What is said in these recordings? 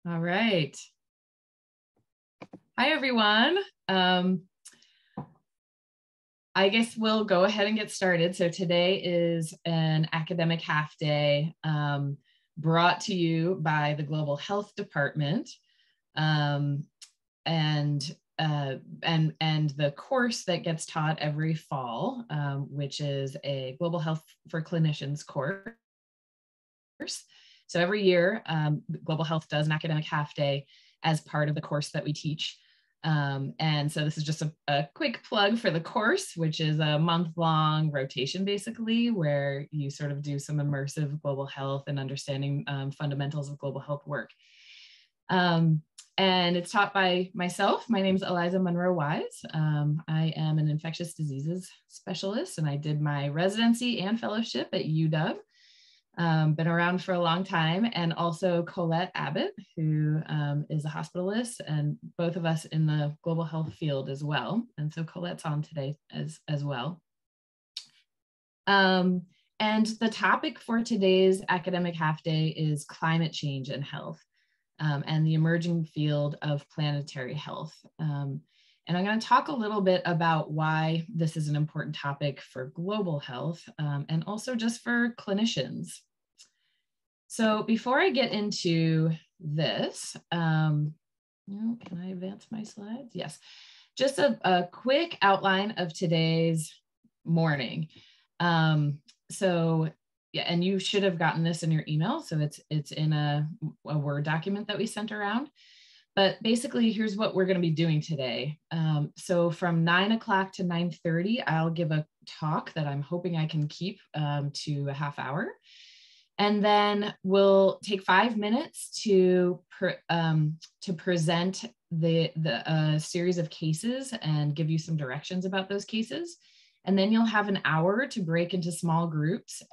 All right. Hi, everyone. I guess we'll go ahead and get started. So today is an academic half day brought to you by the Global Health Department and the course that gets taught every fall, which is a Global Health for Clinicians course. So every year, Global Health does an academic half day as part of the course that we teach. And so this is just a quick plug for the course, which is a month-long rotation, basically, where you sort of do some immersive global health and understanding fundamentals of global health work. And it's taught by myself. My name is Eliza Monroe-Wise. I am an infectious diseases specialist, and I did my residency and fellowship at UW. Been around for a long time, and also Colette Abbott, who is a hospitalist, and both of us in the global health field as well. And so Colette's on today as well. And the topic for today's academic half day is climate change and health, and the emerging field of planetary health. And I'm going to talk a little bit about why this is an important topic for global health and also just for clinicians. So before I get into this, can I advance my slides? Yes, just a quick outline of today's morning. So yeah, and you should have gotten this in your email. So it's in a Word document that we sent around. But basically, here's what we're going to be doing today. So from 9 o'clock to 9:30, I'll give a talk that I'm hoping I can keep to a half hour. And then we'll take 5 minutes to present the series of cases and give you some directions about those cases. And then you'll have an hour to break into small groups.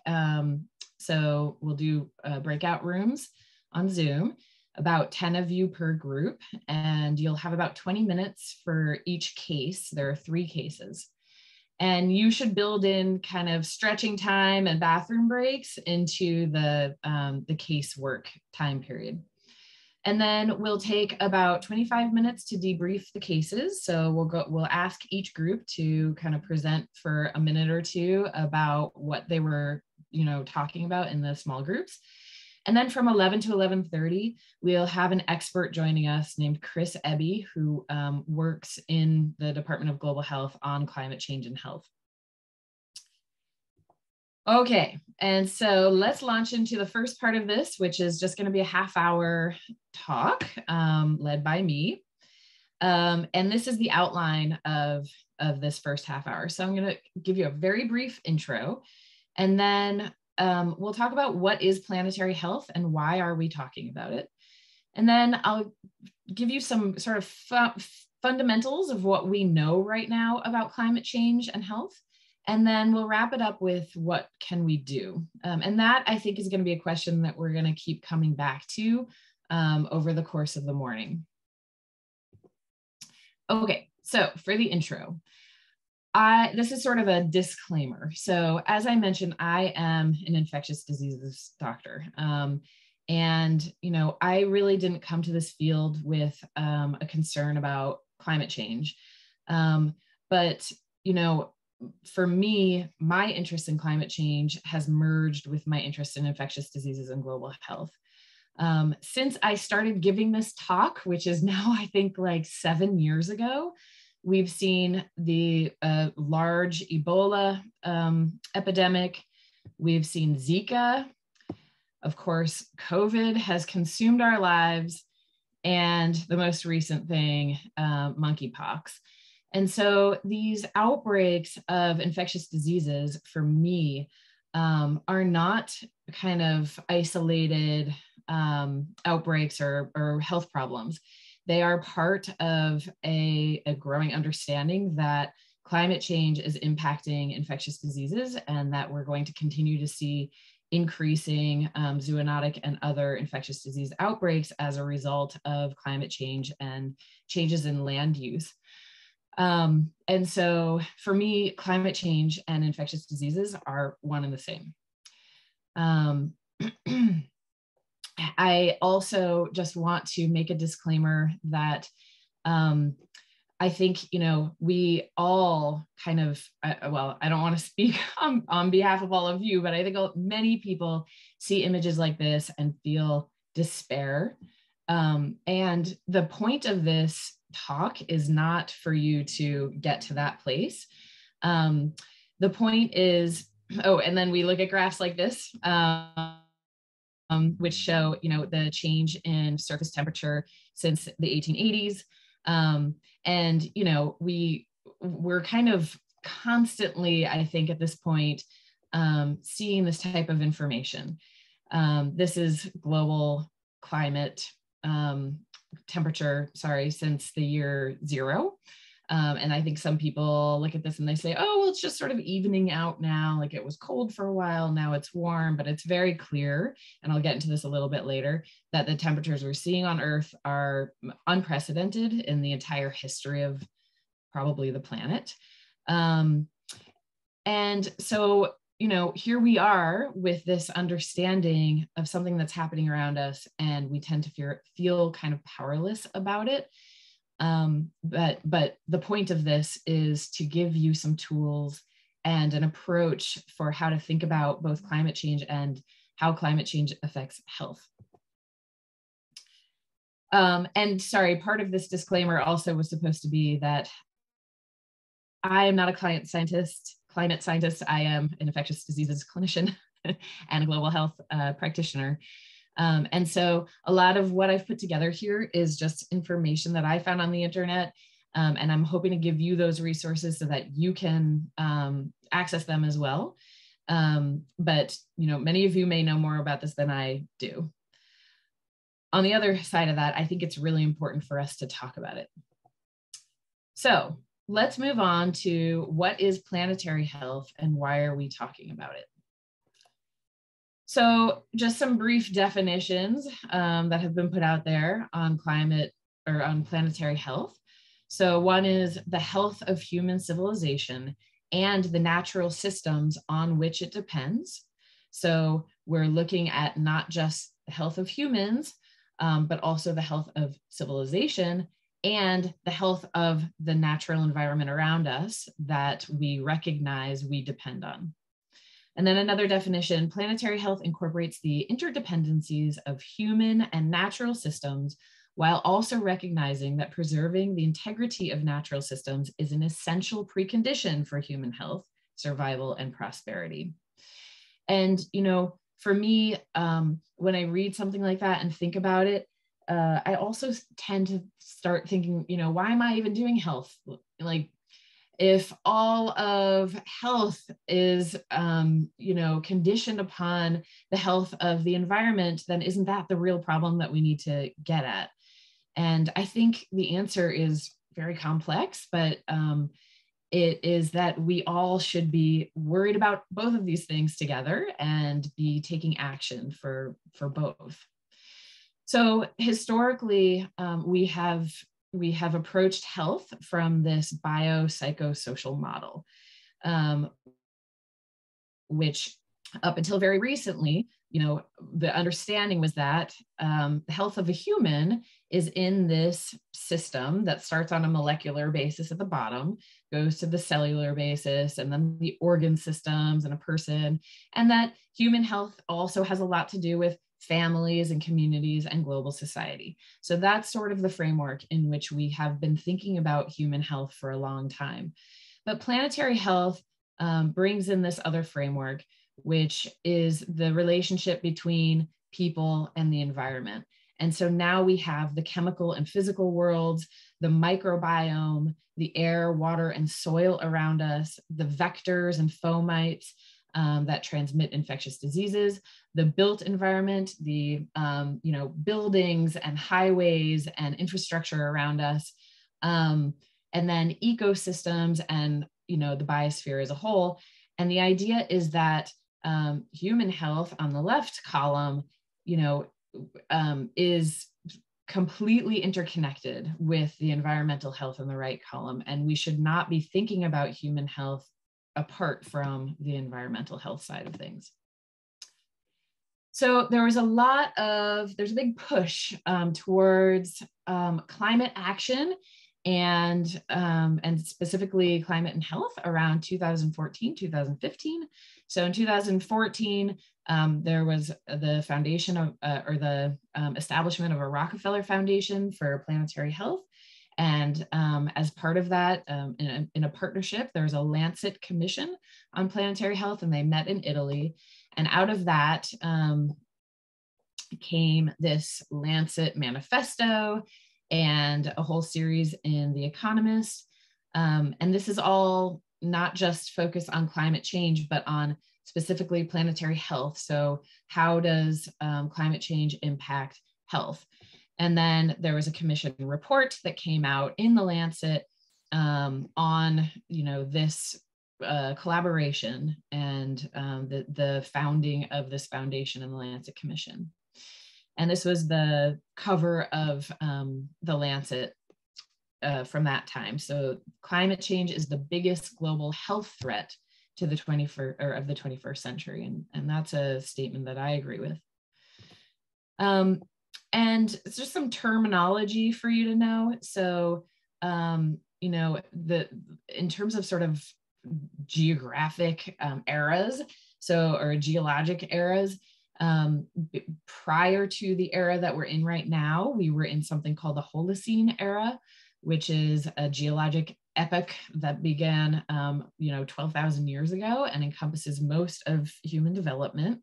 So we'll do breakout rooms on Zoom, about 10 of you per group, and you'll have about 20 minutes for each case. There are 3 cases. And you should build in kind of stretching time and bathroom breaks into the casework time period. And then we'll take about 25 minutes to debrief the cases. So we'll ask each group to kind of present for a minute or two about what they were, talking about in the small groups. And then from 11 to 11:30, we'll have an expert joining us named Chris Ebby, who works in the Department of Global Health on climate change and health. Okay, and so let's launch into the first part of this, which is just going to be a half-hour talk led by me. And this is the outline of this first half hour. So I'm going to give you a very brief intro, and then we'll talk about what is planetary health and why are we talking about it. And then I'll give you some sort of fundamentals of what we know right now about climate change and health. And then we'll wrap it up with what can we do? And that, I think, is going to be a question that we're going to keep coming back to over the course of the morning. Okay, so for the intro, this is sort of a disclaimer. So as I mentioned, I am an infectious diseases doctor. And, I really didn't come to this field with a concern about climate change. But, for me, my interest in climate change has merged with my interest in infectious diseases and global health. Since I started giving this talk, which is now, I think, like 7 years ago, we've seen the large Ebola epidemic. We've seen Zika. Of course, COVID has consumed our lives. And the most recent thing, monkeypox. And so these outbreaks of infectious diseases, for me, are not kind of isolated outbreaks or health problems. They are part of a growing understanding that climate change is impacting infectious diseases and that we're going to continue to see increasing zoonotic and other infectious disease outbreaks as a result of climate change and changes in land use. And so for me, climate change and infectious diseases are one and the same. I also just want to make a disclaimer that I think, we all kind of, well, I don't want to speak on behalf of all of you, but I think many people see images like this and feel despair. And the point of this talk is not for you to get to that place. The point is, and then we look at graphs like this, which show, the change in surface temperature since the 1880s. And, we're kind of constantly, I think at this point, seeing this type of information. This is global climate temperature, since the year 0. And I think some people look at this and they say, oh, well, it's just sort of evening out now. Like it was cold for a while, now it's warm, but it's very clear, and I'll get into this a little bit later, that the temperatures we're seeing on Earth are unprecedented in the entire history of probably the planet. And so, here we are with this understanding of something that's happening around us, and we tend to feel kind of powerless about it. But the point of this is to give you some tools and an approach for how to think about both climate change and how climate change affects health. And sorry, part of this disclaimer also was supposed to be that I am not a climate scientist. I am an infectious diseases clinician and a global health practitioner. And so a lot of what I've put together here is just information that I found on the internet. And I'm hoping to give you those resources so that you can access them as well. But, many of you may know more about this than I do. On the other side of that, I think it's really important for us to talk about it. So let's move on to what is planetary health and why are we talking about it? So just some brief definitions that have been put out there on climate or on planetary health. So one is the health of human civilization and the natural systems on which it depends. So we're looking at not just the health of humans, but also the health of civilization and the health of the natural environment around us that we recognize we depend on. And then another definition, planetary health incorporates the interdependencies of human and natural systems while also recognizing that preserving the integrity of natural systems is an essential precondition for human health, survival, and prosperity. And, for me, when I read something like that and think about it, I also tend to start thinking, why am I even doing health? Like, if all of health is, conditioned upon the health of the environment, then isn't that the real problem that we need to get at? And I think the answer is very complex, but it is that we all should be worried about both of these things together and be taking action for both. So historically, we have approached health from this biopsychosocial model, which up until very recently, the understanding was that the health of a human is in this system that starts on a molecular basis at the bottom, goes to the cellular basis, and then the organ systems and a person, and that human health also has a lot to do with families and communities and global society. So that's sort of the framework in which we have been thinking about human health for a long time. But planetary health brings in this other framework, which is the relationship between people and the environment. And so now we have the chemical and physical worlds, the microbiome, the air, water, and soil around us, the vectors and fomites that transmit infectious diseases, the built environment, the buildings and highways and infrastructure around us, and then ecosystems and the biosphere as a whole. And the idea is that human health on the left column, is completely interconnected with the environmental health in the right column. And we should not be thinking about human health apart from the environmental health side of things. So there's a big push towards climate action and specifically climate and health around 2014, 2015. So in 2014, there was the foundation of, or the establishment of a Rockefeller Foundation for Planetary Health. And as part of that, in a partnership, there was a Lancet Commission on Planetary Health, and they met in Italy. And out of that came this Lancet Manifesto and a whole series in The Economist. And this is all not just focused on climate change, but on specifically planetary health. So how does climate change impact health? And then there was a commission report that came out in the Lancet on, this collaboration and the founding of this foundation in the Lancet Commission. And this was the cover of the Lancet from that time. So climate change is the biggest global health threat to the 21st century. And that's a statement that I agree with. And it's just some terminology for you to know. So, in terms of sort of geographic eras, or geologic eras, prior to the era that we're in right now, we were in something called the Holocene era, which is a geologic epoch that began, 12,000 years ago and encompasses most of human development.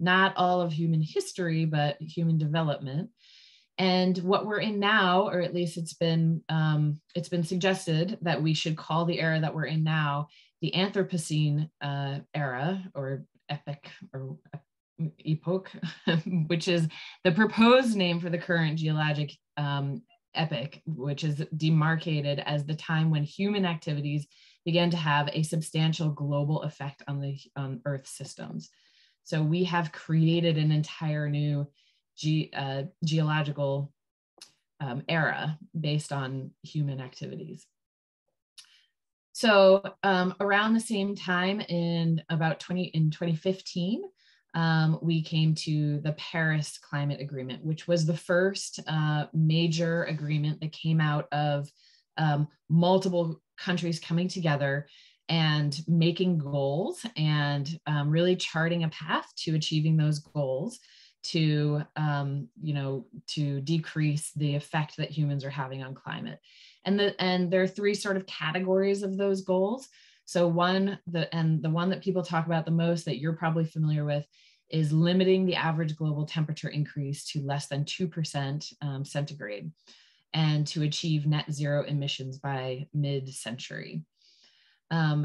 Not all of human history, but human development. And what we're in now, or at least it's been suggested that we should call the era that we're in now the Anthropocene era, or epoch, or epoch, which is the proposed name for the current geologic epoch, which is demarcated as the time when human activities began to have a substantial global effect on Earth systems. So we have created an entire new geological era based on human activities. So around the same time in 2015, we came to the Paris Climate Agreement, which was the first major agreement that came out of multiple countries coming together and making goals and really charting a path to achieving those goals to decrease the effect that humans are having on climate. And there are three sort of categories of those goals. So the one that people talk about the most that you're probably familiar with is limiting the average global temperature increase to less than 2% centigrade, and to achieve net zero emissions by mid-century.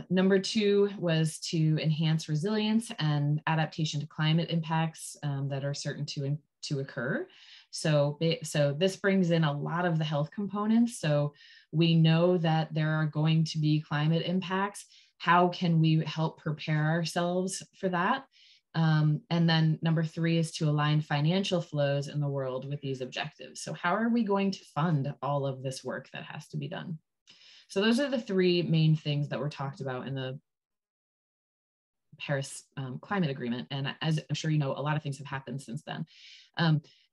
Number two was to enhance resilience and adaptation to climate impacts that are certain to occur. So this brings in a lot of the health components. So we know that there are going to be climate impacts. How can we help prepare ourselves for that? And then number three is to align financial flows in the world with these objectives. So how are we going to fund all of this work that has to be done? So those are the three main things that were talked about in the Paris Climate Agreement. And as I'm sure you know, a lot of things have happened since then.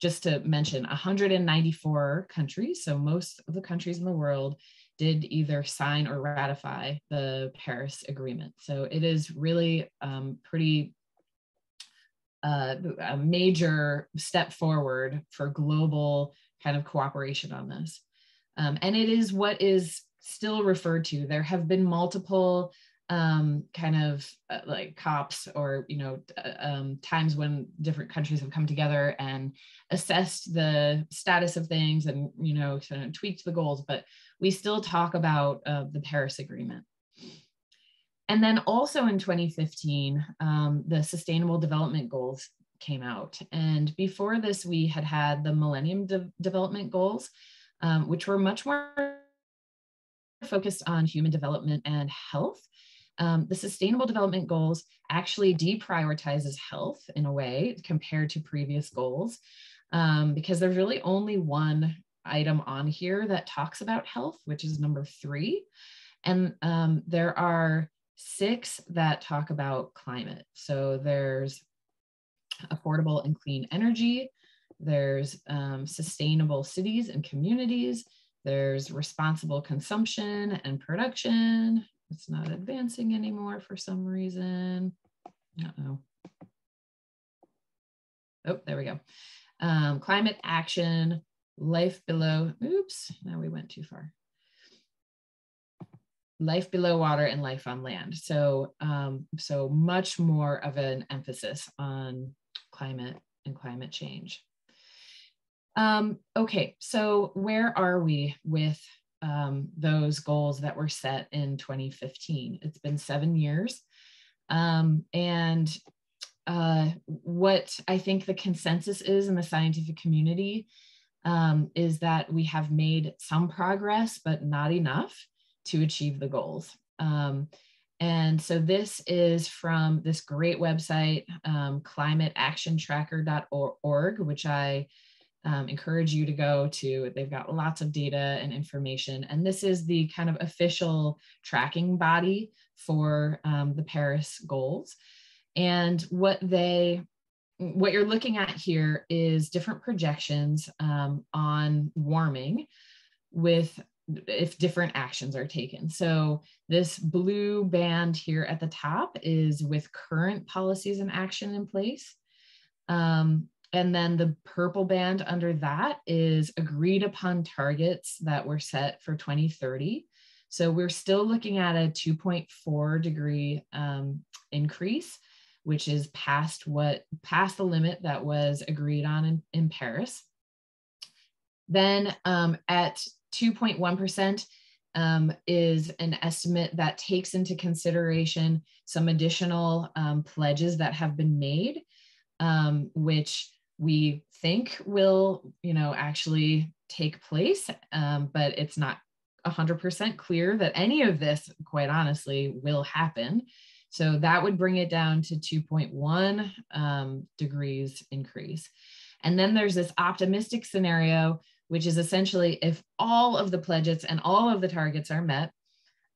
Just to mention, 194 countries, so most of the countries in the world, did either sign or ratify the Paris Agreement. So it is really pretty a major step forward for global kind of cooperation on this. And it is what is still referred to. There have been multiple like COPs, or times when different countries have come together and assessed the status of things and kind of tweaked the goals, but we still talk about the Paris Agreement. And then also in 2015, the Sustainable Development Goals came out. And before this, we had the Millennium Development Goals, which were much more focused on human development and health. The Sustainable Development Goals actually deprioritizes health in a way compared to previous goals, because there's really only one item on here that talks about health, which is number 3. And there are 6 that talk about climate. So there's a affordable and clean energy. There's sustainable cities and communities. There's responsible consumption and production. It's not advancing anymore for some reason. Uh-oh. Oh, there we go. Climate action, life below, oops, now we went too far. Life below water and life on land. So, so much more of an emphasis on climate and climate change. Okay, so where are we with those goals that were set in 2015? It's been 7 years. What I think the consensus is in the scientific community is that we have made some progress, but not enough to achieve the goals. And so this is from this great website, climateactiontracker.org, which I encourage you to go to. They've got lots of data and information. And this is the kind of official tracking body for the Paris goals. And what you're looking at here is different projections on warming if different actions are taken. So this blue band here at the top is with current policies and action in place. And then the purple band under that is agreed upon targets that were set for 2030. So we're still looking at a 2.4 degree increase, which is past the limit that was agreed on in Paris. Then at 2.1% is an estimate that takes into consideration some additional pledges that have been made, which we think will, actually take place, but it's not 100% clear that any of this, quite honestly, will happen. So that would bring it down to 2.1 degrees increase. And then there's this optimistic scenario, which is essentially if all of the pledges and all of the targets are met,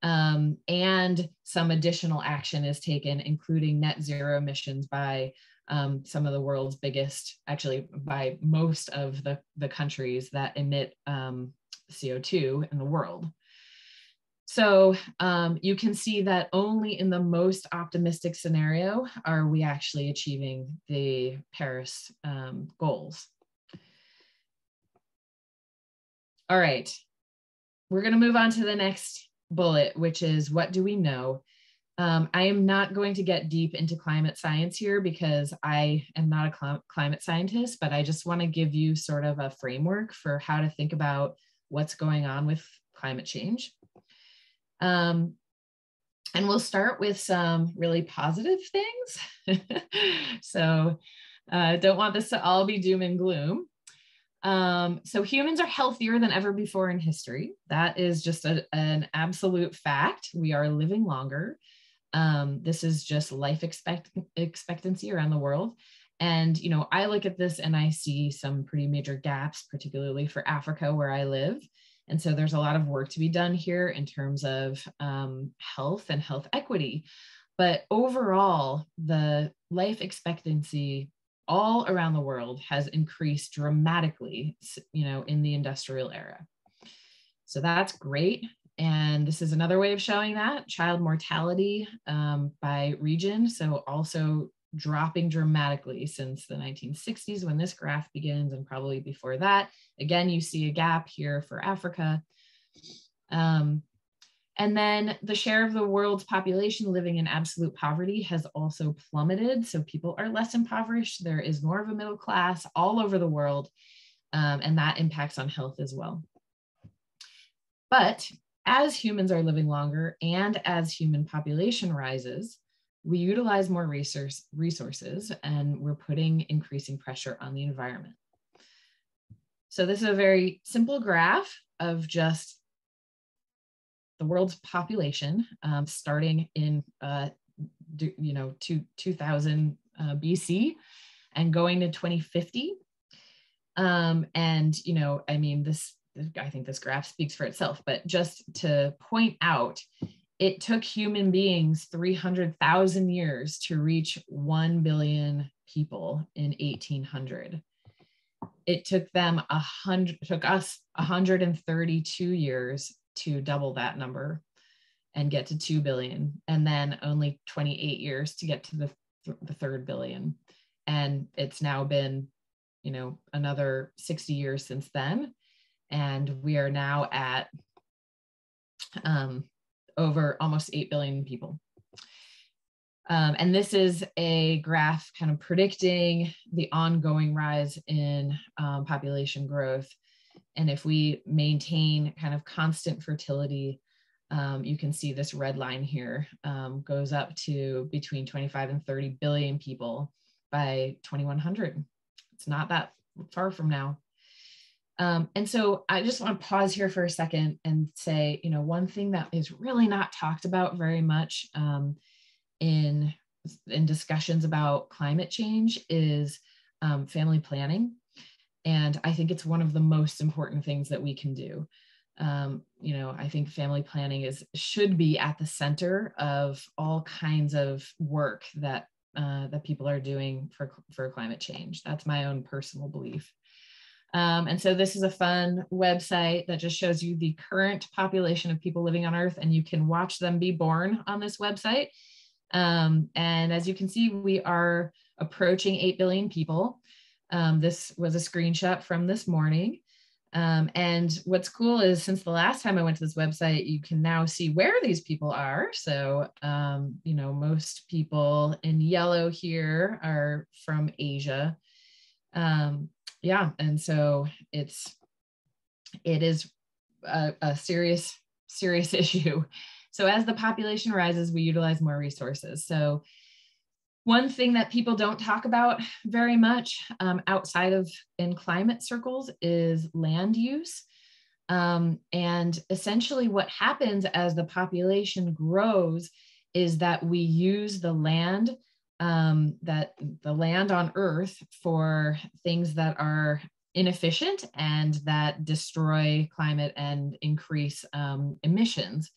and some additional action is taken, including net zero emissions by some of the world's biggest, actually by most of the countries that emit CO2 in the world. So you can see that only in the most optimistic scenario are we actually achieving the Paris goals. All right, we're going to move on to the next bullet, which is what do we know? I am not going to get deep into climate science here because I am not a climate scientist, but I just want to give you sort of a framework for how to think about what's going on with climate change. And we'll start with some really positive things. So don't want this to all be doom and gloom. So humans are healthier than ever before in history. That is just an absolute fact. We are living longer. This is just life expectancy around the world. And, I look at this and I see some pretty major gaps, particularly for Africa, where I live. And so there's a lot of work to be done here in terms of health and health equity. But overall, the life expectancy all around the world has increased dramatically, in the industrial era. So that's great. And this is another way of showing that child mortality by region. So also dropping dramatically since the 1960s when this graph begins, and probably before that. Again, you see a gap here for Africa. And then the share of the world's population living in absolute poverty has also plummeted. So people are less impoverished. There is more of a middle class all over the world, and that impacts on health as well. But as humans are living longer and as human population rises, we utilize more resources, and we're putting increasing pressure on the environment. So this is a very simple graph of just the world's population starting in 2000 BC and going to 2050. I think this graph speaks for itself, but just to point out, it took human beings 300,000 years to reach 1 billion people in 1800. It took us 132 years to double that number and get to 2 billion, and then only 28 years to get to the third billion. And it's now been, another 60 years since then. And we are now at over almost 8 billion people. And this is a graph kind of predicting the ongoing rise in population growth. And if we maintain kind of constant fertility, you can see this red line here goes up to between 25 and 30 billion people by 2100. It's not that far from now. And so I just want to pause here for a second and say, one thing that is really not talked about very much in discussions about climate change is family planning. And I think it's one of the most important things that we can do. I think family planning should be at the center of all kinds of work that people are doing for climate change. That's my own personal belief. And so this is a fun website that just shows you the current population of people living on Earth, and you can watch them be born on this website. And as you can see, we are approaching 8 billion people. This was a screenshot from this morning. And what's cool is since the last time I went to this website, you can now see where these people are. So, most people in yellow here are from Asia. And so it is a serious issue. So as the population rises, we utilize more resources. So one thing that people don't talk about very much outside of in climate circles is land use. And essentially what happens as the population grows is that we use the land on Earth for things that are inefficient and that destroy climate and increase emissions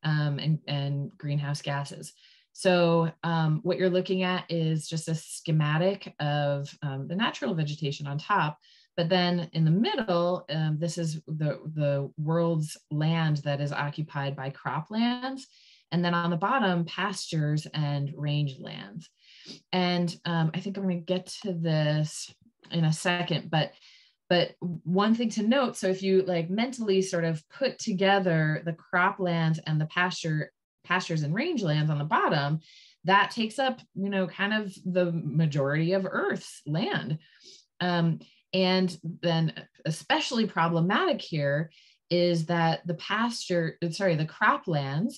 and greenhouse gases. So what you're looking at is just a schematic of the natural vegetation on top, but then in the middle, this is the world's land that is occupied by croplands. And then on the bottom, pastures and rangelands. And I think I'm going to get to this in a second, but one thing to note, so if you mentally sort of put together the croplands and the pastures and rangelands on the bottom, that takes up, kind of the majority of Earth's land. And then especially problematic here is that the croplands,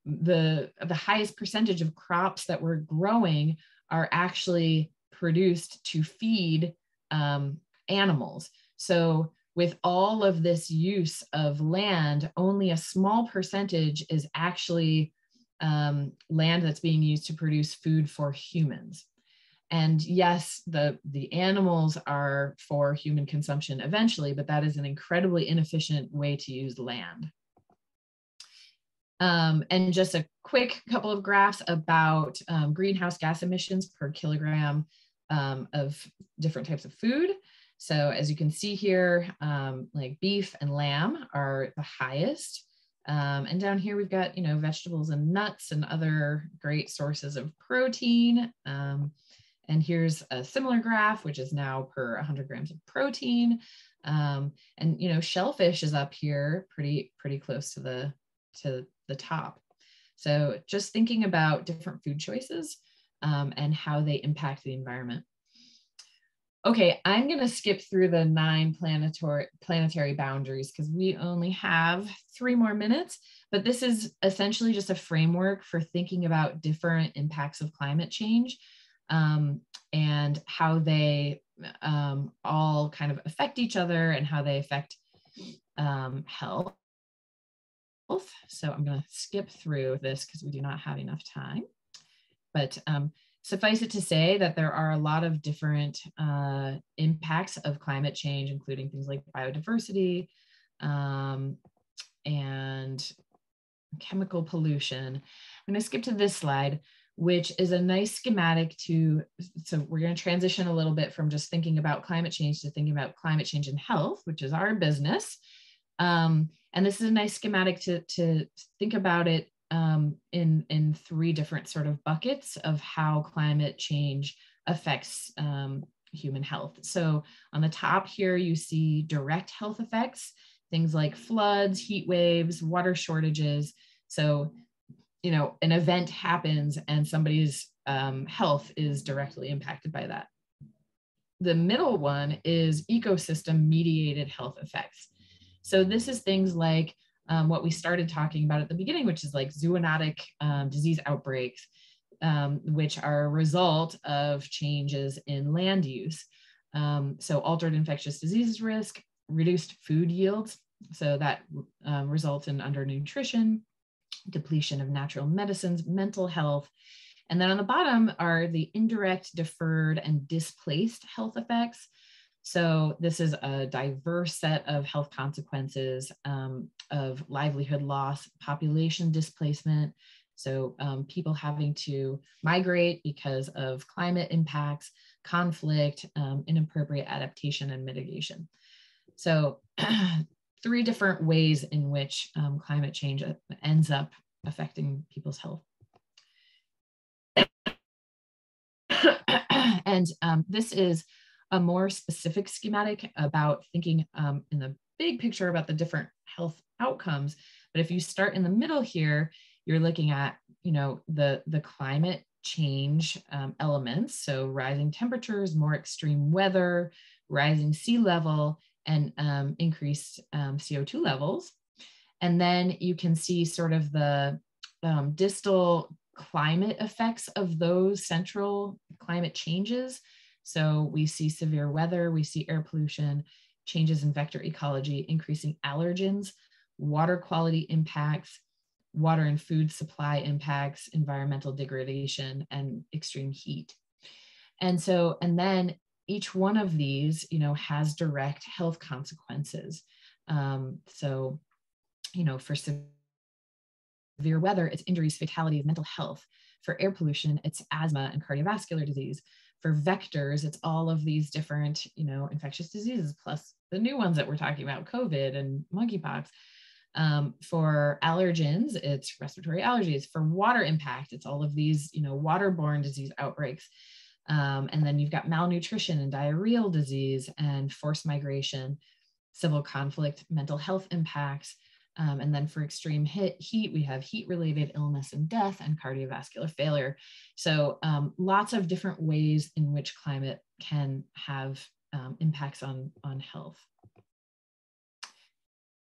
the highest percentage of crops that we're growing are actually produced to feed animals. So with all of this use of land, only a small percentage is actually land that's being used to produce food for humans. And yes, the animals are for human consumption eventually, but that is an incredibly inefficient way to use land. And just a quick couple of graphs about greenhouse gas emissions per kilogram of different types of food. So as you can see here, beef and lamb are the highest. And down here we've got, vegetables and nuts and other great sources of protein. And here's a similar graph, which is now per 100 grams of protein. And, shellfish is up here pretty close to the top. So just thinking about different food choices and how they impact the environment. Okay, I'm going to skip through the 9 planetary boundaries because we only have 3 more minutes, but this is essentially just a framework for thinking about different impacts of climate change and how they all kind of affect each other and how they affect health. So I'm going to skip through this because we do not have enough time, but suffice it to say that there are a lot of different impacts of climate change, including things like biodiversity and chemical pollution. I'm going to skip to this slide, which is a nice schematic so we're going to transition a little bit from just thinking about climate change to thinking about climate change and health, which is our business. And this is a nice schematic to think about it in three different sort of buckets of how climate change affects human health. So on the top here, you see direct health effects, things like floods, heat waves, water shortages. So, you know, an event happens and somebody's health is directly impacted by that. The middle one is ecosystem mediated health effects. So this is things like what we started talking about at the beginning, which is like zoonotic disease outbreaks, which are a result of changes in land use. So altered infectious diseases risk, reduced food yields. So that results in undernutrition, depletion of natural medicines, mental health. And then on the bottom are the indirect, deferred, and displaced health effects. So this is a diverse set of health consequences of livelihood loss, population displacement. So people having to migrate because of climate impacts, conflict, inappropriate adaptation and mitigation. So three different ways in which climate change ends up affecting people's health. And this is a more specific schematic about thinking in the big picture about the different health outcomes. But if you start in the middle here, you're looking at, you know, the climate change elements. So rising temperatures, more extreme weather, rising sea level, and increased CO2 levels. And then you can see sort of the distal climate effects of those central climate changes. So we see severe weather, we see air pollution, changes in vector ecology, increasing allergens, water quality impacts, water and food supply impacts, environmental degradation, and extreme heat. And then each one of these, you know, has direct health consequences. So, you know, for severe weather, it's injuries, fatalities, mental health. For air pollution, it's asthma and cardiovascular disease. For vectors, it's all of these different, you know, infectious diseases, plus the new ones that we're talking about, COVID and monkeypox. For allergens, it's respiratory allergies. For water impact, it's all of these, you know, waterborne disease outbreaks. And then you've got malnutrition and diarrheal disease and forced migration, civil conflict, mental health impacts. And then for extreme heat, we have heat-related illness and death and cardiovascular failure. So lots of different ways in which climate can have impacts on health.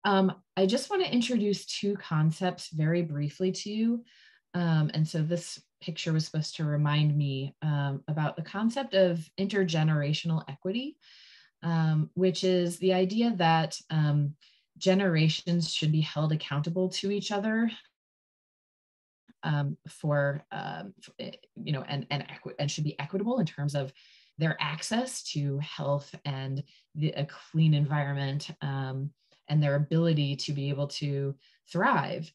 I just want to introduce two concepts very briefly to you. And so this picture was supposed to remind me about the concept of intergenerational equity, which is the idea that generations should be held accountable to each other for you know, and should be equitable in terms of their access to health and a clean environment, and their ability to be able to thrive.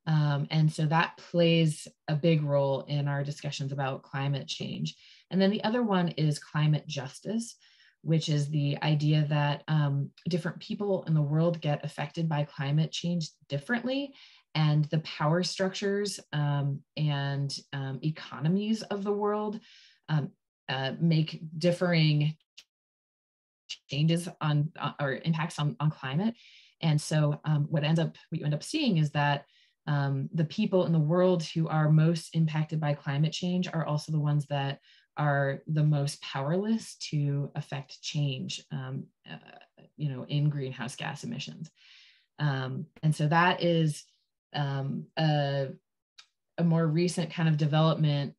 And so that plays a big role in our discussions about climate change. And then the other one is climate justice, which is the idea that different people in the world get affected by climate change differently, and the power structures and economies of the world make differing changes on or impacts on climate. And so what you end up seeing is that the people in the world who are most impacted by climate change are also the ones that are the most powerless to affect change, you know, in greenhouse gas emissions. And so that is a more recent kind of development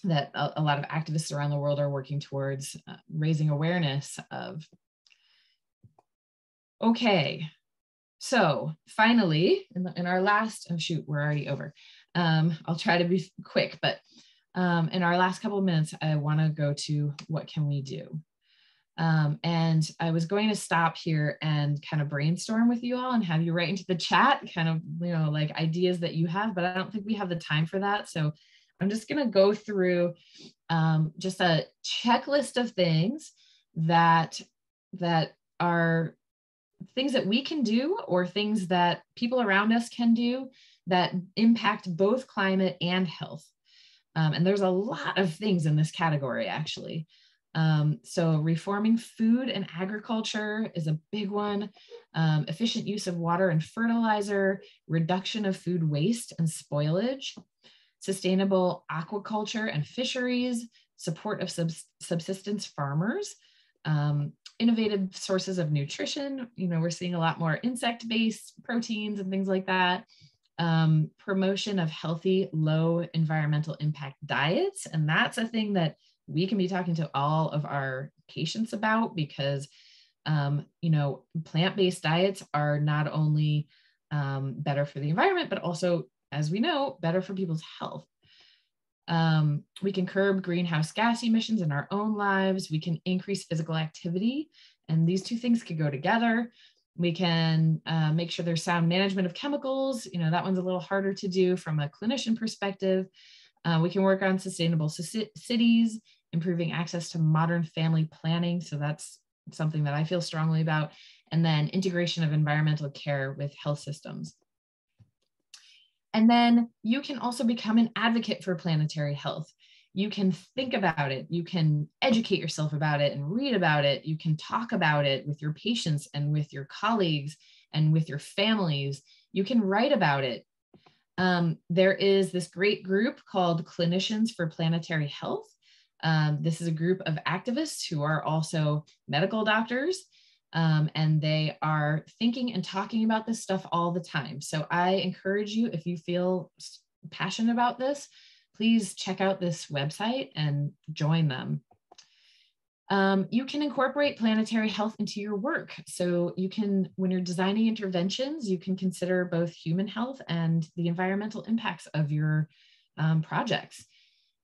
that a lot of activists around the world are working towards raising awareness of. Okay, so finally, in our last, oh shoot, we're already over. I'll try to be quick, but in our last couple of minutes, I want to go to what can we do? And I was going to stop here and kind of brainstorm with you all and have you write into the chat kind of, you know, like ideas that you have, but I don't think we have the time for that. So I'm just going to go through just a checklist of things that are things that we can do or things that people around us can do that impact both climate and health. And there's a lot of things in this category, actually. So reforming food and agriculture is a big one. Efficient use of water and fertilizer, reduction of food waste and spoilage, sustainable aquaculture and fisheries, support of subsistence farmers, innovative sources of nutrition. You know, we're seeing a lot more insect-based proteins and things like that. Promotion of healthy, low environmental impact diets. And that's a thing that we can be talking to all of our patients about, because, you know, plant-based diets are not only better for the environment, but also, as we know, better for people's health. We can curb greenhouse gas emissions in our own lives. We can increase physical activity, and these two things could go together. We can make sure there's sound management of chemicals. You know, that one's a little harder to do from a clinician perspective. We can work on sustainable cities, improving access to modern family planning. So that's something that I feel strongly about. And then integration of environmental care with health systems. And then you can also become an advocate for planetary health. You can think about it, you can educate yourself about it and read about it. You can talk about it with your patients and with your colleagues and with your families. You can write about it. There is this great group called Clinicians for Planetary Health. This is a group of activists who are also medical doctors, and they are thinking and talking about this stuff all the time. So I encourage you, if you feel passionate about this, please check out this website and join them. You can incorporate planetary health into your work. So you can, when you're designing interventions, you can consider both human health and the environmental impacts of your projects.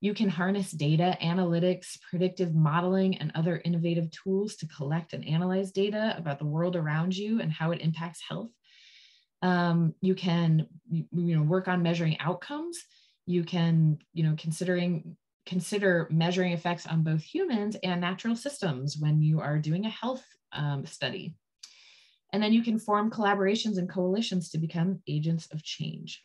You can harness data, analytics, predictive modeling, and other innovative tools to collect and analyze data about the world around you and how it impacts health. You can, work on measuring outcomes. You can, consider measuring effects on both humans and natural systems when you are doing a health study. And then you can form collaborations and coalitions to become agents of change.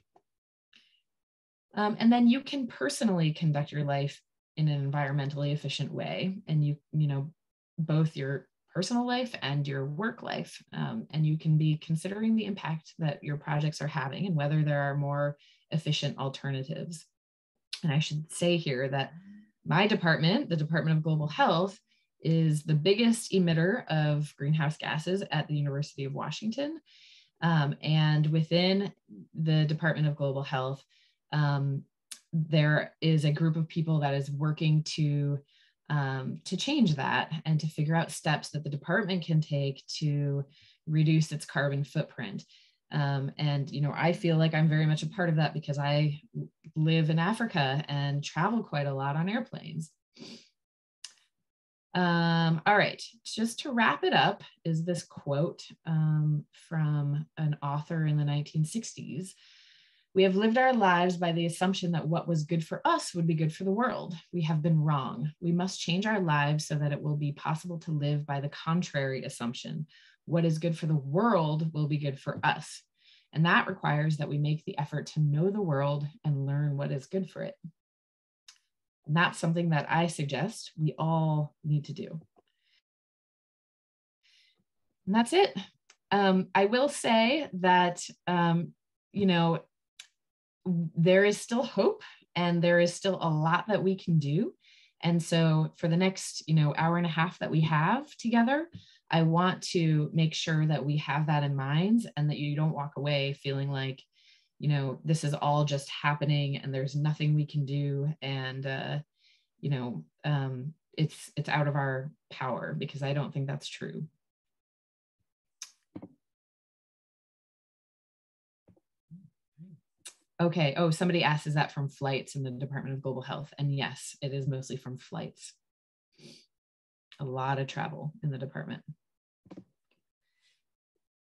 And then you can personally conduct your life in an environmentally efficient way. And both your personal life and your work life. And you can be considering the impact that your projects are having and whether there are more efficient alternatives. And I should say here that my department, the Department of Global Health, is the biggest emitter of greenhouse gases at the University of Washington. And within the Department of Global Health, there is a group of people that is working to change that and to figure out steps that the department can take to reduce its carbon footprint. And I feel like I'm very much a part of that because I live in Africa and travel quite a lot on airplanes. All right, just to wrap it up is this quote from an author in the 1960s. "We have lived our lives by the assumption that what was good for us would be good for the world. We have been wrong. We must change our lives so that it will be possible to live by the contrary assumption. What is good for the world will be good for us. And that requires that we make the effort to know the world and learn what is good for it." And that's something that I suggest we all need to do. And that's it. I will say that, there is still hope and there is still a lot that we can do. And so for the next, hour and a half that we have together, I want to make sure that we have that in mind and that you don't walk away feeling like, this is all just happening and there's nothing we can do. And, it's out of our power, because I don't think that's true. Okay. Oh, somebody asked, is that from flights in the Department of Global Health? And yes, it is mostly from flights. A lot of travel in the department.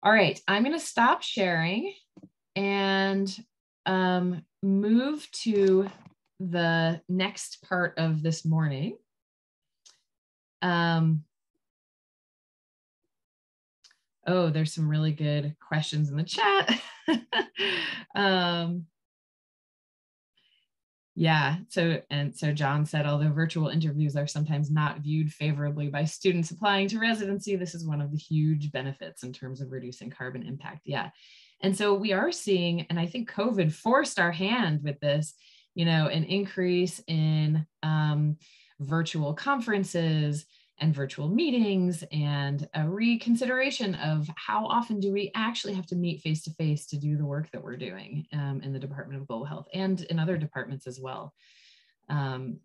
All right, I'm going to stop sharing and move to the next part of this morning. Oh, there's some really good questions in the chat. Yeah, so John said, although virtual interviews are sometimes not viewed favorably by students applying to residency, this is one of the huge benefits in terms of reducing carbon impact. Yeah, and so we are seeing, and I think COVID forced our hand with this, you know, an increase in virtual conferences and virtual meetings, and a reconsideration of how often do we actually have to meet face-to-face to do the work that we're doing in the Department of Global Health and in other departments as well.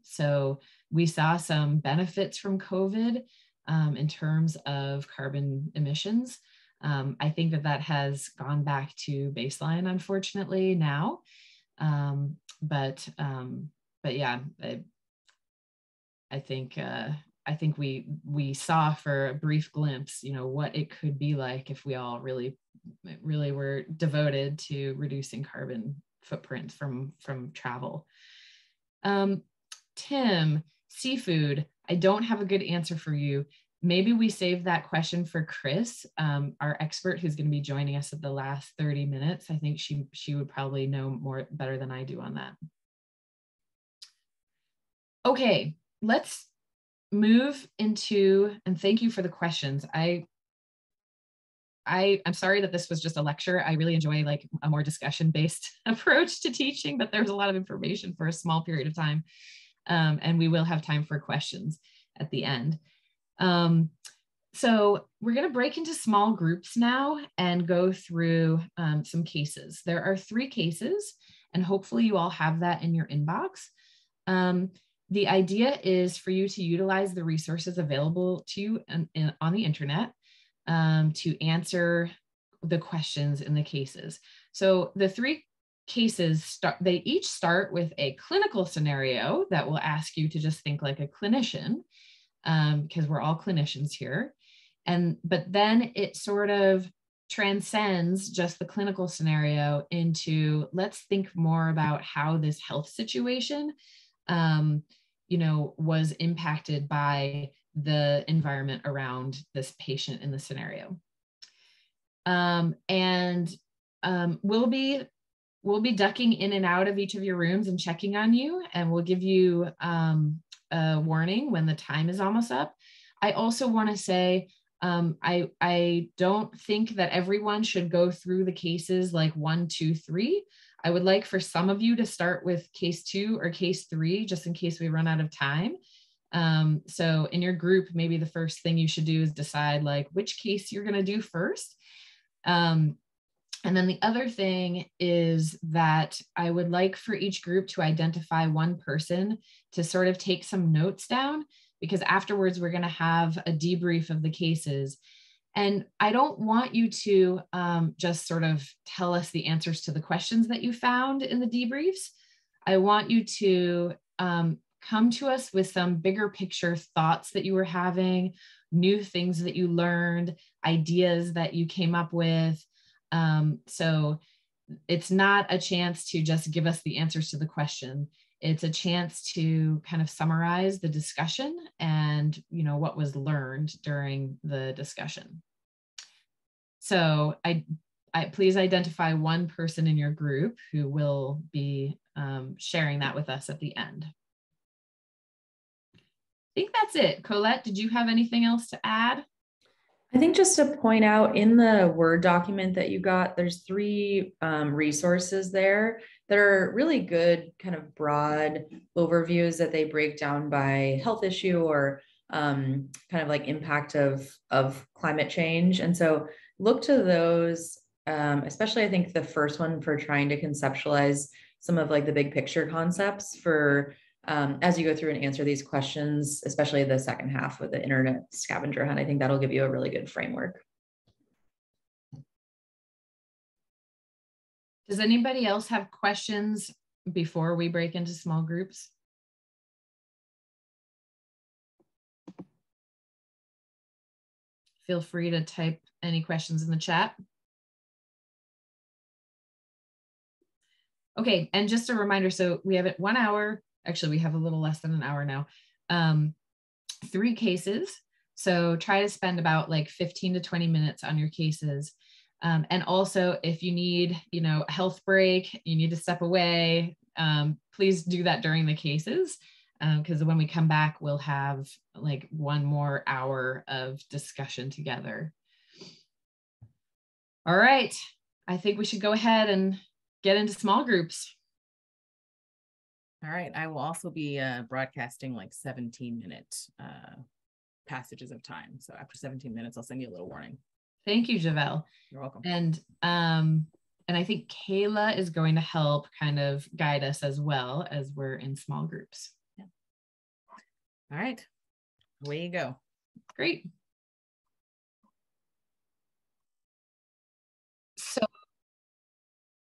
So we saw some benefits from COVID in terms of carbon emissions. I think that has gone back to baseline, unfortunately, now. But yeah, I think we saw for a brief glimpse, you know, what it could be like if we all really were devoted to reducing carbon footprint from travel. Tim, seafood, I don't have a good answer for you. Maybe we save that question for Chris, our expert who's going to be joining us at the last 30 minutes. I think she would probably know better than I do on that. Okay, let's move into, and thank you for the questions. I'm sorry that this was just a lecture. I really enjoy like a more discussion-based approach to teaching, but there's a lot of information for a small period of time. And we will have time for questions at the end. So we're going to break into small groups now and go through some cases. There are 3 cases, and hopefully you all have that in your inbox. The idea is for you to utilize the resources available to you on the internet to answer the questions in the cases. So the 3 cases, they each start with a clinical scenario that will ask you to just think like a clinician, because we're all clinicians here. But then it sort of transcends just the clinical scenario into, let's think more about how this health situation you know, was impacted by the environment around this patient in the scenario. We'll be ducking in and out of each of your rooms and checking on you, and we'll give you a warning when the time is almost up. I also want to say, I don't think that everyone should go through the cases like 1, 2, 3. I would like for some of you to start with case 2 or case 3, just in case we run out of time. So in your group, maybe the first thing you should do is decide like which case you're going to do first. And then the other thing is that I would like for each group to identify one person to sort of take some notes down, because afterwards we're going to have a debrief of the cases. And I don't want you to just sort of tell us the answers to the questions that you found in the debriefs. I want you to come to us with some bigger picture thoughts that you were having, new things that you learned, ideas that you came up with. So it's not a chance to just give us the answers to the question. It's a chance to kind of summarize the discussion and, you know, what was learned during the discussion. So I please identify one person in your group who will be sharing that with us at the end. I think that's it. Colette, did you have anything else to add? I think just to point out, in the Word document that you got, there's 3 resources there that are really good kind of broad overviews that they break down by health issue or kind of like impact of climate change. And so look to those, especially I think the first one for trying to conceptualize some of like the big picture concepts for as you go through and answer these questions, especially the second half with the internet scavenger hunt. I think that'll give you a really good framework. Does anybody else have questions before we break into small groups? Feel free to type any questions in the chat. Okay, and just a reminder, so we have it 1 hour, actually we have a little less than an hour now, 3 cases. So try to spend about like 15 to 20 minutes on your cases. And also if you need, a health break, you need to step away, please do that during the cases. Because when we come back, we'll have like 1 more hour of discussion together. All right, I think we should go ahead and get into small groups. All right, I will also be broadcasting like 17-minute passages of time. So after 17 minutes, I'll send you a little warning. Thank you, Javel. You're welcome. And I think Kayla is going to help kind of guide us as well as we're in small groups. Yeah. All right, away you go. Great. So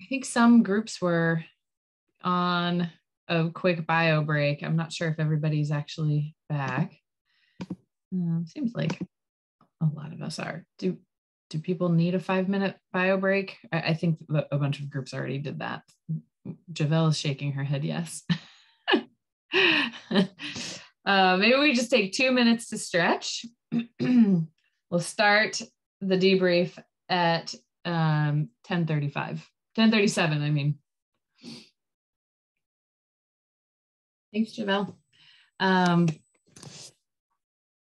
I think some groups were on a quick bio break. I'm not sure if everybody's actually back. Seems like a lot of us are. Do people need a 5-minute bio break? I think a bunch of groups already did that. Javel is shaking her head yes. Maybe we just take 2 minutes to stretch. We'll start the debrief at 10:37, I mean. Thanks, Javel.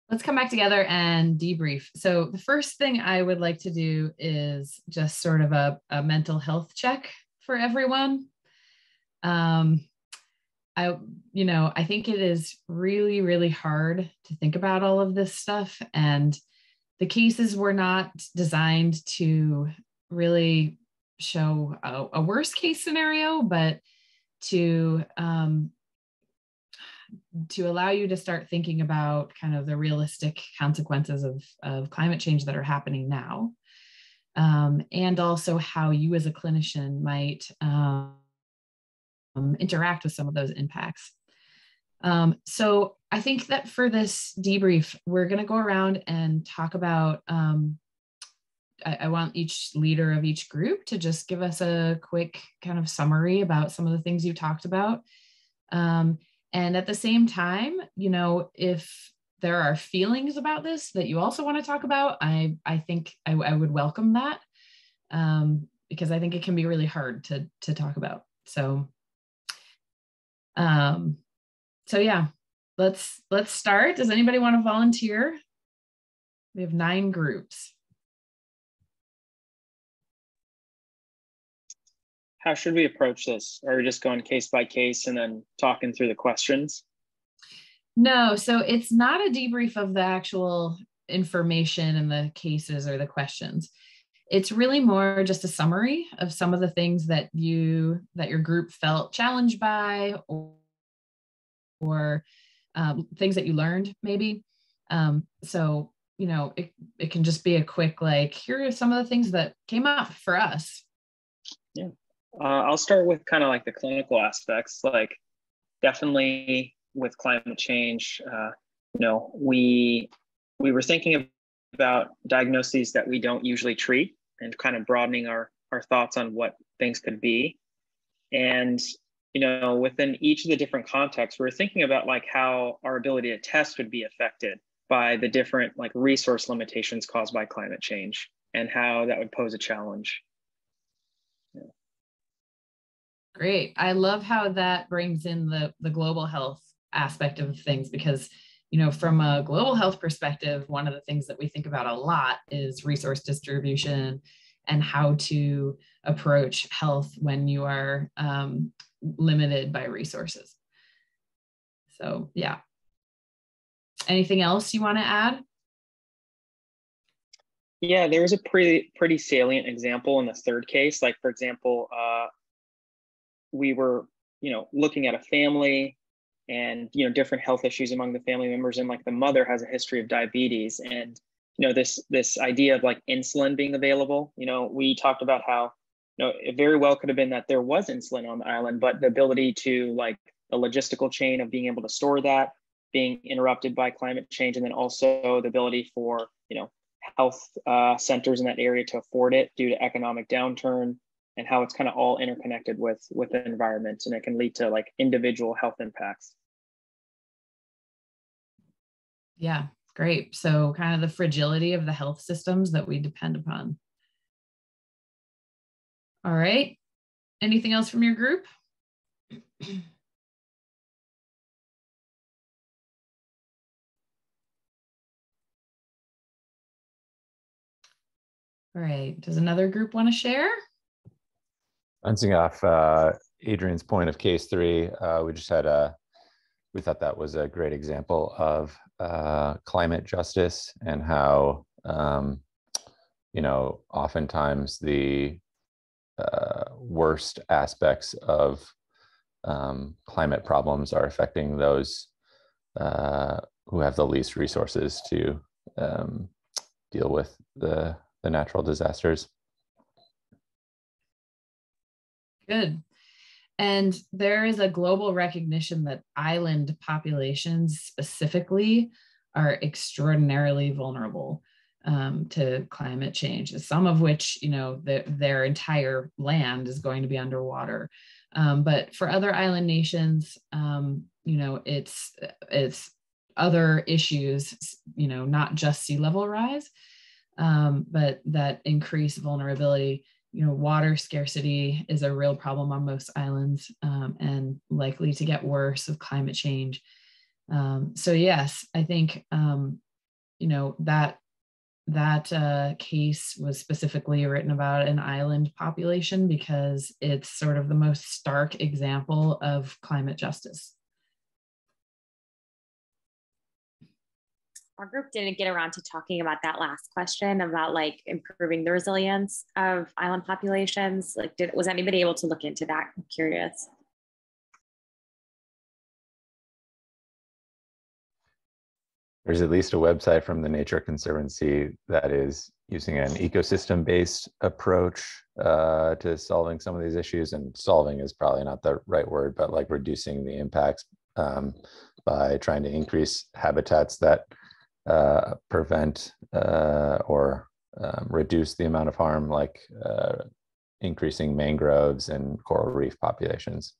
Let's come back together and debrief. So the first thing I would like to do is just sort of a mental health check for everyone. I think it is really, really hard to think about all of this stuff. And the cases were not designed to really show a worst case scenario, but to allow you to start thinking about kind of the realistic consequences of climate change that are happening now. And also how you as a clinician might interact with some of those impacts. So I think that for this debrief, we're going to go around and talk about, I want each leader of each group to just give us a quick kind of summary about some of the things you talked about. And at the same time, if there are feelings about this that you also want to talk about, I think I would welcome that, because I think it can be really hard to talk about. So yeah, let's start. Does anybody want to volunteer? We have 9 groups. How should we approach this? Are we just going case by case and then talking through the questions? No, so it's not a debrief of the actual information and the cases or the questions. It's really more just a summary of some of the things that your group felt challenged by, or things that you learned maybe. So, it can just be a quick, like, here are some of the things that came up for us. Yeah. I'll start with kind of like the clinical aspects, like definitely with climate change, we were thinking about diagnoses that we don't usually treat and kind of broadening our thoughts on what things could be. And, within each of the different contexts, we're thinking about like how our ability to test would be affected by the different like resource limitations caused by climate change and how that would pose a challenge. Great. I love how that brings in the global health aspect of things, because, from a global health perspective, one of the things that we think about a lot is resource distribution and how to approach health when you are limited by resources. So, yeah. Anything else you want to add? Yeah, there was a pretty salient example in the third case. Like, for example, we were, looking at a family and, different health issues among the family members. And like the mother has a history of diabetes, and, this idea of like insulin being available, we talked about how, it very well could have been that there was insulin on the island, but the ability to like the logistical chain of being able to store that being interrupted by climate change. And then also the ability for, health centers in that area to afford it due to economic downturn. and how it's kind of all interconnected with the environment, and it can lead to like individual health impacts. Yeah, great. So kind of the fragility of the health systems that we depend upon. All right. Anything else from your group? All right. Does another group want to share? Bouncing off Adrian's point of case 3, we just had we thought that was a great example of climate justice and how, you know, oftentimes the worst aspects of climate problems are affecting those who have the least resources to deal with the natural disasters. Good. And there is a global recognition that island populations specifically are extraordinarily vulnerable to climate change, some of which, you know, their entire land is going to be underwater. But for other island nations, you know, it's other issues, you know, not just sea level rise, but that increase vulnerability. You know, water scarcity is a real problem on most islands, and likely to get worse with climate change. So yes, I think, you know, that case was specifically written about an island population because it's sort of the most stark example of climate justice. Our group didn't get around to talking about that last question about like improving the resilience of island populations. Like, was anybody able to look into that? I'm curious. There's at least a website from the Nature Conservancy that is using an ecosystem-based approach to solving some of these issues. And solving is probably not the right word, but like reducing the impacts by trying to increase habitats that prevent or reduce the amount of harm, like increasing mangroves and coral reef populations.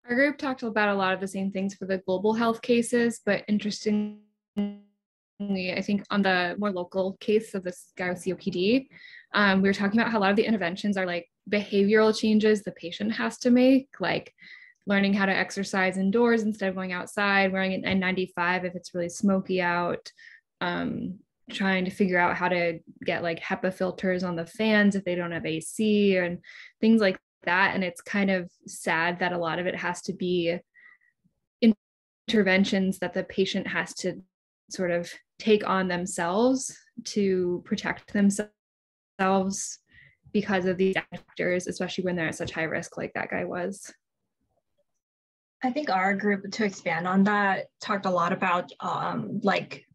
Our group talked about a lot of the same things for the global health cases, but interestingly, I think on the more local case of this guy with COPD, we were talking about how a lot of the interventions are like behavioral changes the patient has to make, like learning how to exercise indoors instead of going outside, wearing an N95 if it's really smoky out, trying to figure out how to get like HEPA filters on the fans if they don't have AC and things like that. And it's kind of sad that a lot of it has to be interventions that the patient has to sort of take on themselves to protect themselves because of these factors, especially when they're at such high risk like that guy was. I think our group, to expand on that, talked a lot about like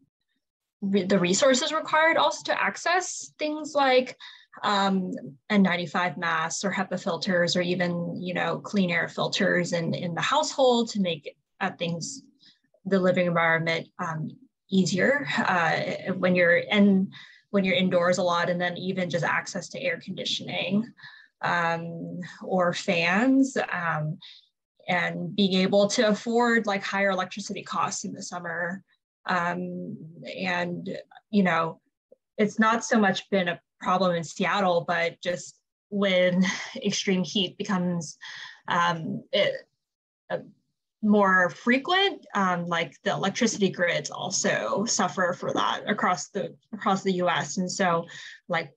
the resources required also to access things like N95 masks or HEPA filters, or even, you know, clean air filters in the household to make things, the living environment easier when you're indoors a lot, and then even just access to air conditioning or fans. And being able to afford like higher electricity costs in the summer. And, you know, it's not so much been a problem in Seattle, but just when extreme heat becomes more frequent, like the electricity grids also suffer for that across the US. And so like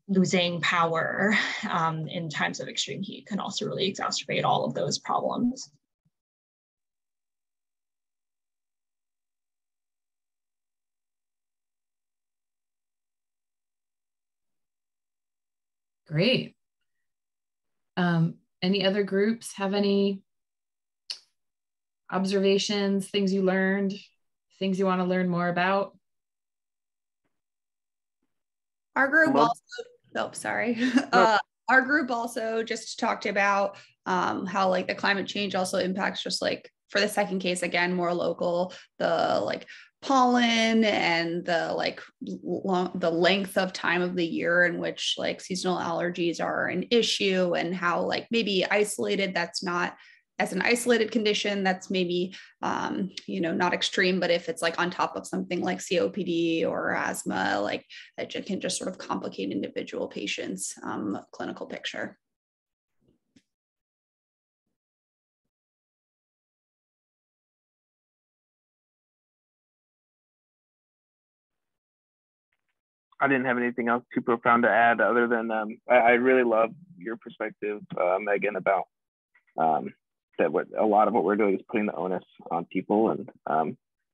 losing power in times of extreme heat can also really exacerbate all of those problems. Great. Any other groups have any observations, things you learned, things you want to learn more about? Our group our group also just talked about how like the climate change also impacts, just like for the second case, again, more local, the like pollen and the the length of time of the year in which like seasonal allergies are an issue, and how like maybe isolated, that's not as an isolated condition, that's maybe not extreme, but if it's like on top of something like COPD or asthma, like that can just sort of complicate individual patients' clinical picture. I didn't have anything else too profound to add, other than I really love your perspective, Megan, about that a lot of what we're doing is putting the onus on people, and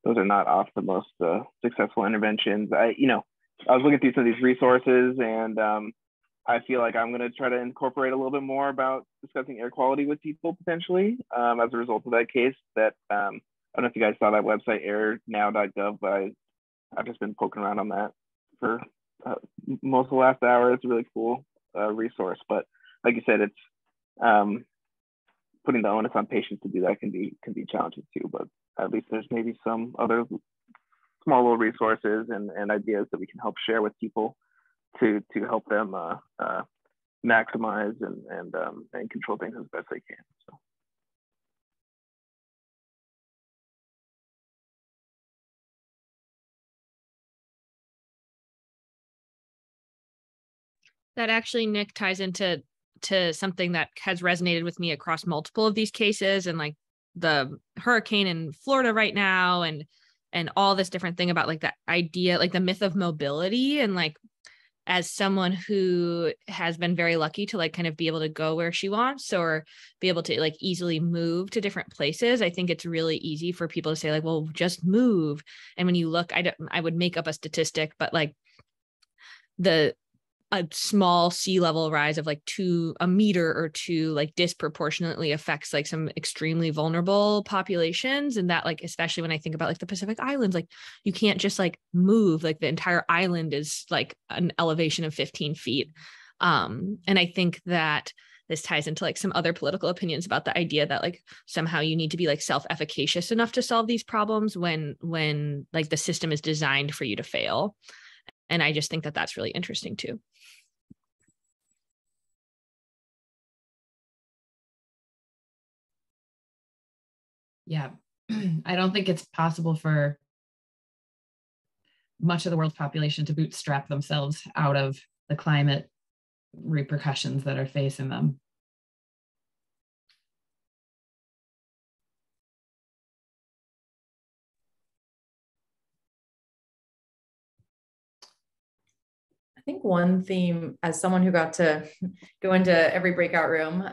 those are not often the most successful interventions. I was looking through some of these resources, and I feel like I'm going to try to incorporate a little bit more about discussing air quality with people potentially as a result of that case. That I don't know if you guys saw that website, airnow.gov, but I've just been poking around on that for most of the last hour. It's a really cool resource, but like you said, it's putting the onus on patients to do that can be challenging too. But at least there's maybe some other small little resources and ideas that we can help share with people to help them maximize and control things as best they can. So. That actually, Nick, ties into something that has resonated with me across multiple of these cases, and like the hurricane in Florida right now, and all this different thing about like that idea, like the myth of mobility. And like, as someone who has been very lucky to like kind of be able to go where she wants, or be able to like easily move to different places, I think it's really easy for people to say like, well, just move. And when you look, I would make up a statistic, but like a small sea level rise of like a meter or two, like disproportionately affects like some extremely vulnerable populations. And that, like, especially when I think about like the Pacific Islands, like you can't just like move, like the entire island is like an elevation of 15 feet. And I think that this ties into like some other political opinions about the idea that like somehow you need to be like self-efficacious enough to solve these problems when like the system is designed for you to fail. And I just think that that's really interesting too. Yeah, I don't think it's possible for much of the world's population to bootstrap themselves out of the climate repercussions that are facing them. I think one theme, as someone who got to go into every breakout room,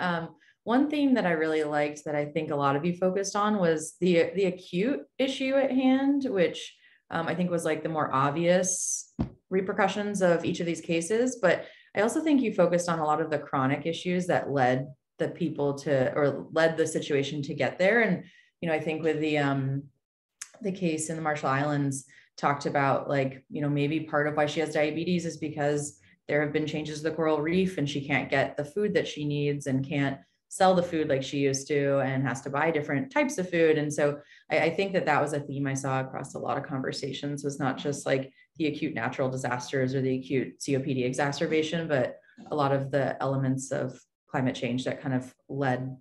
one theme that I really liked that I think a lot of you focused on was the acute issue at hand, which I think was like the more obvious repercussions of each of these cases. But I also think you focused on a lot of the chronic issues that led the people to, or led the situation to get there. And, I think with the case in the Marshall Islands, talked about like, maybe part of why she has diabetes is because there have been changes to the coral reef and she can't get the food that she needs and can't sell the food like she used to and has to buy different types of food. And so I think that was a theme I saw across a lot of conversations, was not just like the acute natural disasters or the acute COPD exacerbation, but a lot of the elements of climate change that kind of led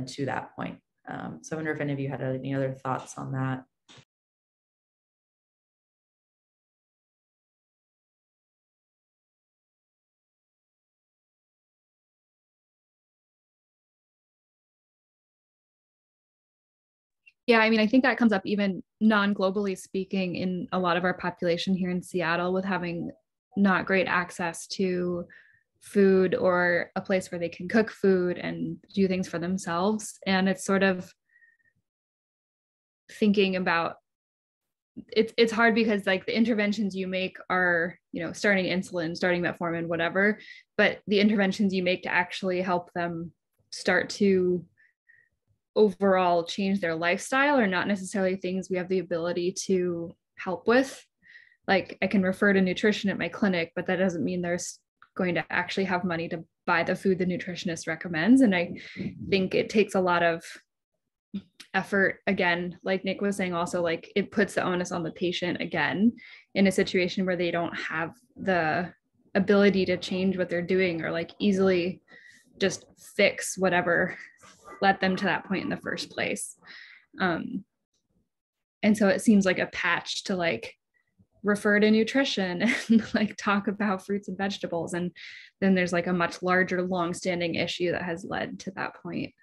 to that point. So I wonder if any of you had any other thoughts on that. Yeah, I mean, I think that comes up even non-globally speaking in a lot of our population here in Seattle, with having not great access to food or a place where they can cook food and do things for themselves. And it's sort of thinking about, it's hard because like the interventions you make are, starting insulin, starting metformin, whatever, but the interventions you make to actually help them start to overall change their lifestyle are not necessarily things we have the ability to help with. Like I can refer to nutrition at my clinic, but that doesn't mean there's going to actually have money to buy the food the nutritionist recommends. And I think it takes a lot of effort again, like Nick was saying, also like it puts the onus on the patient again in a situation where they don't have the ability to change what they're doing or like easily just fix whatever led them to that point in the first place. And so it seems like a patch to like refer to nutrition and like talk about fruits and vegetables. And then there's like a much larger long-standing issue that has led to that point.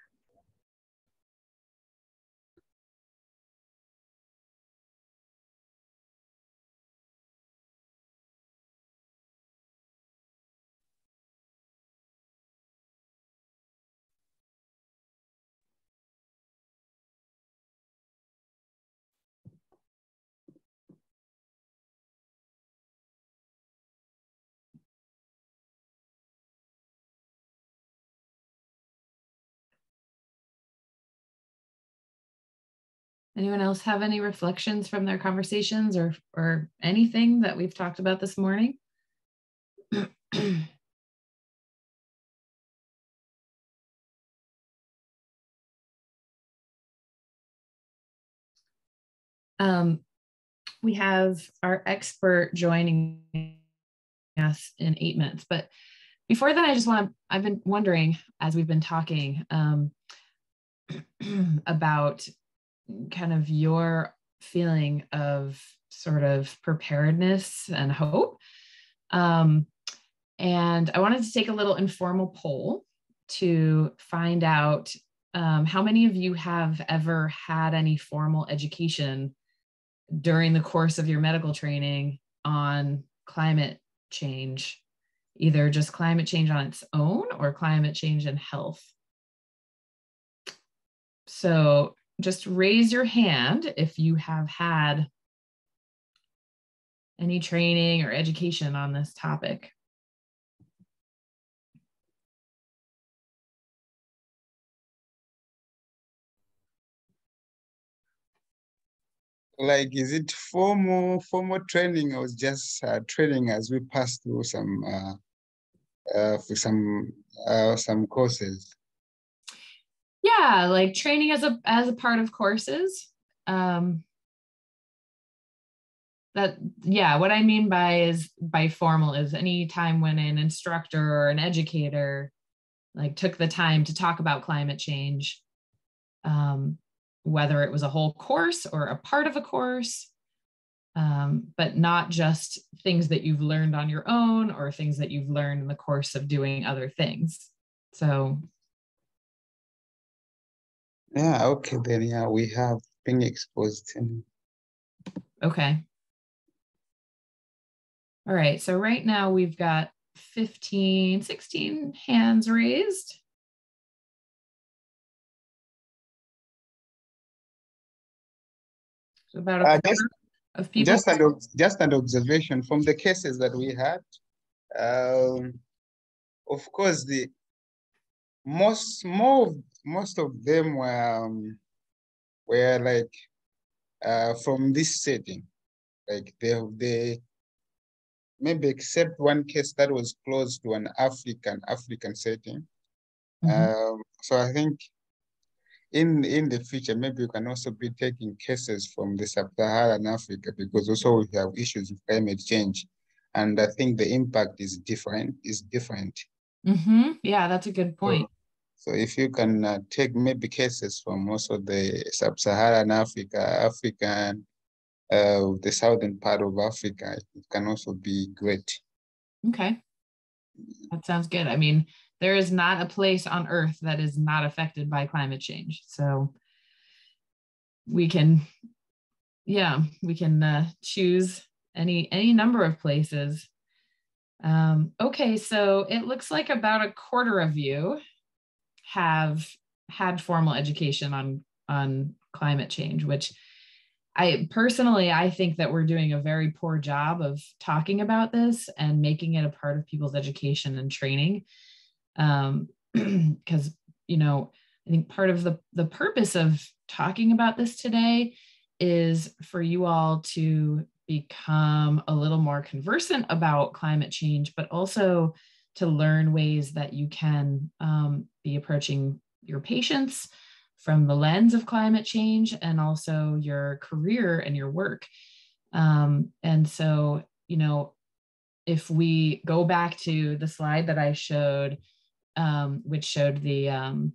Anyone else have any reflections from their conversations or anything that we've talked about this morning? We have our expert joining us in 8 minutes, but before that, I've been wondering, as we've been talking about kind of your feeling of sort of preparedness and hope. And I wanted to take a little informal poll to find out how many of you have ever had any formal education during the course of your medical training on climate change, either just climate change on its own or climate change and health. So just raise your hand if you have had any training or education on this topic. Like, is it formal training or just training as we pass through some courses? Yeah, like training as a part of courses. What I mean by formal is any time when an instructor or an educator like took the time to talk about climate change, whether it was a whole course or a part of a course, but not just things that you've learned on your own or things that you've learned in the course of doing other things. So. Yeah, okay, then yeah, we have been exposed to. Okay. All right, so right now we've got 16 hands raised. So about a quarter of people. Just an observation from the cases that we had. Of course, most of them were like from this setting, like they maybe except one case that was close to an African setting. Mm-hmm. So I think in the future, maybe we can also be taking cases from the sub-Saharan Africa, because also we have issues with climate change, and I think the impact is different. Mm-hmm. Yeah, that's a good point. So if you can take maybe cases from also the sub-Saharan Africa, the southern part of Africa, it can also be great. Okay, that sounds good. I mean, there is not a place on Earth that is not affected by climate change. So we can choose any number of places. Okay, so it looks like about a quarter of you have had formal education on climate change, which I think that we're doing a very poor job of talking about this and making it a part of people's education and training. Because, I think part of the purpose of talking about this today is for you all to become a little more conversant about climate change, but also to learn ways that you can be approaching your patients from the lens of climate change and also your career and your work. And so, you know, if we go back to the slide that I showed, which showed the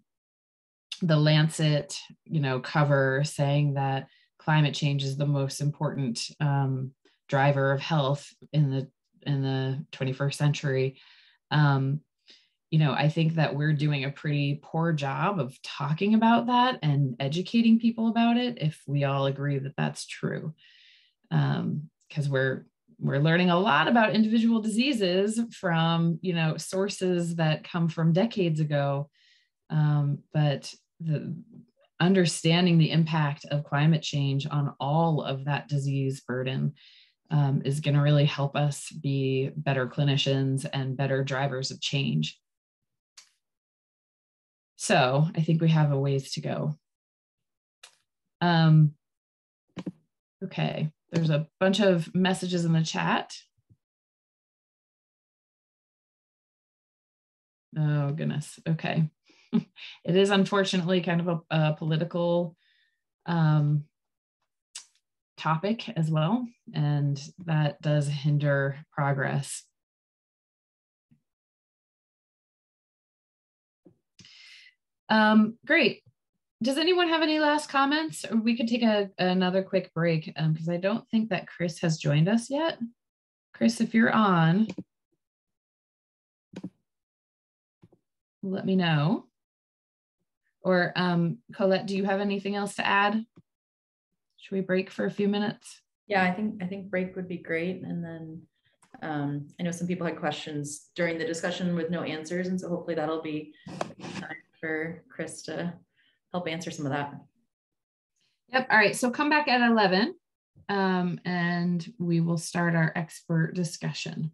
Lancet, you know, cover saying that climate change is the most important driver of health in the 21st century. You know, I think that we're doing a pretty poor job of talking about that and educating people about it if we all agree that that's true. Because we're learning a lot about individual diseases from, you know, sources that come from decades ago. But the understanding the impact of climate change on all of that disease burden is going to really help us be better clinicians and better drivers of change. So I think we have a ways to go. Okay, there's a bunch of messages in the chat. Oh goodness, okay. It is unfortunately kind of a political topic as well, and that does hinder progress. Great. Does anyone have any last comments? Or we could take another quick break because I don't think that Chris has joined us yet. Chris, if you're on, let me know. Or Colette, do you have anything else to add? Should we break for a few minutes? Yeah, I think break would be great. And then I know some people had questions during the discussion with no answers, and so hopefully that'll be time for Chris to help answer some of that. Yep. All right. So come back at 11 and we will start our expert discussion.